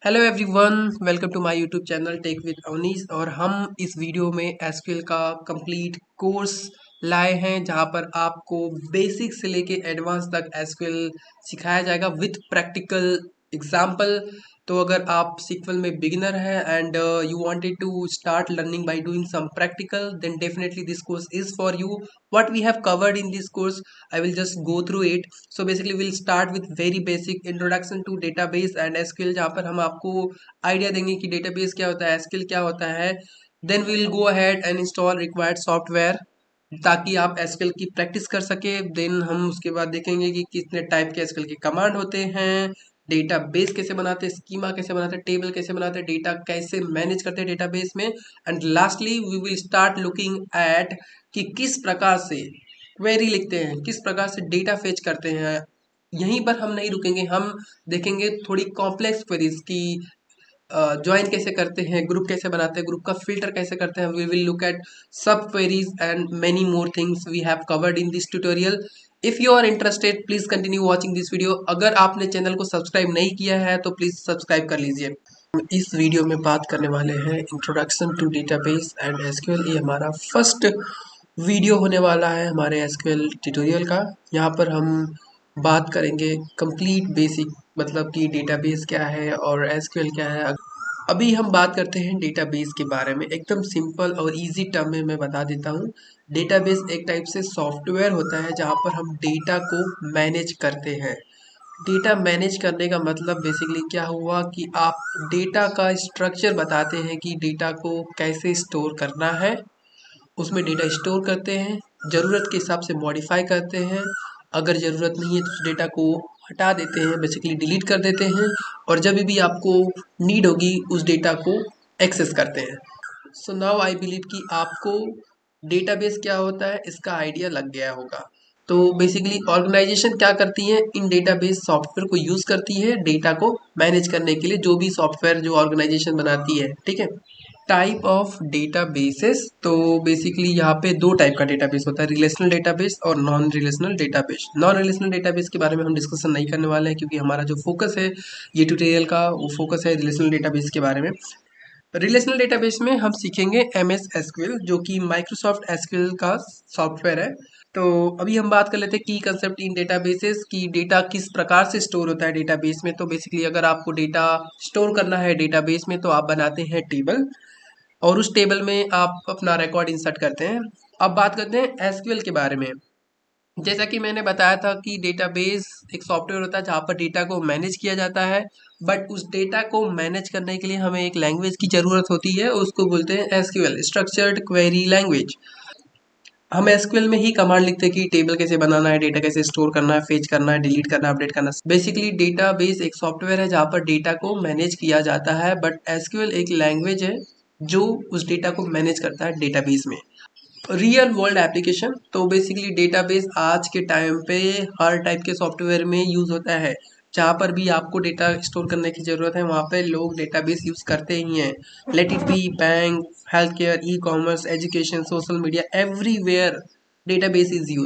Hello everyone, welcome to my YouTube channel tech with Avnish. और हम इस वीडियो में एसक्यूएल का कंप्लीट कोर्स लाए हैं जहां पर आपको बेसिक से लेके एडवांस तक एसक्यूएल सिखाया जाएगा विथ प्रैक्टिकल एग्जाम्पल। तो अगर आप सीक्वल में बिगिनर है and you wanted to start learning by doing some practical, then definitely this course is for you. What we have covered in this course, I will just go through it. So basically we'll start with very basic introduction to database and SQL, जहाँ पर हम आपको idea देंगे कि database क्या होता है, SQL क्या होता है. Then we will go ahead and install required software ताकि आप SQL की प्रैक्टिस कर सके. देन हम उसके बाद देखेंगे कि कितने टाइप के SQL के कमांड होते हैं, डेटाबेस कैसे बनाते हैं, स्कीमा कैसे बनाते हैं, टेबल कैसे बनाते हैं, डेटा कैसे मैनेज करते हैं डेटाबेस में. And lastly we will start looking at कि किस प्रकार से क्वेरी लिखते हैं, किस प्रकार से डेटा फेच करते हैं. यहीं पर हम नहीं रुकेंगे, हम देखेंगे थोड़ी कॉम्प्लेक्स क्वेरीज की ज्वाइन कैसे करते हैं, ग्रुप कैसे बनाते हैं, ग्रुप का फिल्टर कैसे करते हैं. We will look at sub queries and many more things we have covered in this tutorial. If you are interested please continue watching this video. अगर आपने चैनल को सब्सक्राइब नहीं किया है तो प्लीज सब्सक्राइब कर लीजिए. इस वीडियो में बात करने वाले हैं introduction to database and SQL. ये हमारा फर्स्ट वीडियो होने वाला है हमारे एसक्यूएल ट्यूटोरियल का. यहाँ पर हम बात करेंगे कंप्लीट बेसिक, मतलब कि डेटाबेस क्या है और एसक्यूएल क्या है. अभी हम बात करते हैं डेटाबेस के बारे में. एकदम सिंपल और इजी टर्म में मैं बता देता हूँ. डेटाबेस एक टाइप से सॉफ्टवेयर होता है जहाँ पर हम डेटा को मैनेज करते हैं. डेटा मैनेज करने का मतलब बेसिकली क्या हुआ कि आप डेटा का स्ट्रक्चर बताते हैं कि डेटा को कैसे स्टोर करना है. उसमें डेटा स्टोर करते हैं, ज़रूरत के हिसाब से मॉडिफाई करते हैं. अगर ज़रूरत नहीं है तो उस डेटा को हटा देते हैं, बेसिकली डिलीट कर देते हैं. और जब भी आपको नीड होगी उस डेटा को एक्सेस करते हैं. सो नाउ आई बिलीव कि आपको डेटाबेस क्या होता है इसका आइडिया लग गया होगा. तो बेसिकली ऑर्गेनाइजेशन क्या करती है, इन डेटाबेस सॉफ्टवेयर को यूज़ करती है डेटा को मैनेज करने के लिए. जो भी सॉफ्टवेयर जो ऑर्गेनाइजेशन बनाती है, ठीक है. टाइप ऑफ डेटाबेसेस, तो बेसिकली यहाँ पे दो टाइप का डेटाबेस होता है, रिलेशनल डेटाबेस और non relational database. Non relational database के बारे में हम डिस्कशन नहीं करने वाले हैं क्योंकि हमारा जो फोकस है ये ट्यूटोरियल का, वो फोकस है रिलेशनल डेटाबेस के बारे में. रिलेशनल डेटाबेस में हम सीखेंगे MS SQL, जो कि माइक्रोसॉफ्ट SQL का सॉफ्टवेयर है. तो अभी हम बात कर लेते हैं की कंसेप्ट इन डेटाबेसेस की डेटा किस प्रकार से स्टोर होता है डेटाबेस में. तो बेसिकली अगर आपको डेटा स्टोर करना है डेटाबेस में तो आप बनाते हैं टेबल और उस टेबल में आप अपना रिकॉर्ड इंसर्ट करते हैं. अब बात करते हैं एसक्यूएल के बारे में. जैसा कि मैंने बताया था कि डेटाबेस एक सॉफ्टवेयर होता है जहाँ पर डेटा को मैनेज किया जाता है. बट उस डेटा को मैनेज करने के लिए हमें एक लैंग्वेज की ज़रूरत होती है, उसको बोलते हैं एसक्यूएल, स्ट्रक्चर्ड क्वेरी लैंग्वेज. हम एसक्यूएल में ही कमांड लिखते हैं कि टेबल कैसे बनाना है, डेटा कैसे स्टोर करना है, फेच करना है, डिलीट करना है, अपडेट करना है. बेसिकली डेटाबेस एक सॉफ्टवेयर है जहाँ पर डेटा को मैनेज किया जाता है, बट एसक्यूएल एक लैंग्वेज है जो उस डेटा को मैनेज करता है डेटाबेस में. रियल वर्ल्ड एप्लीकेशन, तो बेसिकली डेटाबेस आज के टाइम पे हर टाइप के सॉफ्टवेयर में यूज़ होता है. जहाँ पर भी आपको डेटा स्टोर करने की ज़रूरत है वहाँ पे लोग डेटाबेस यूज़ करते ही हैं. Let it be bank, health care, e commerce, education, social media, everywhere database is use.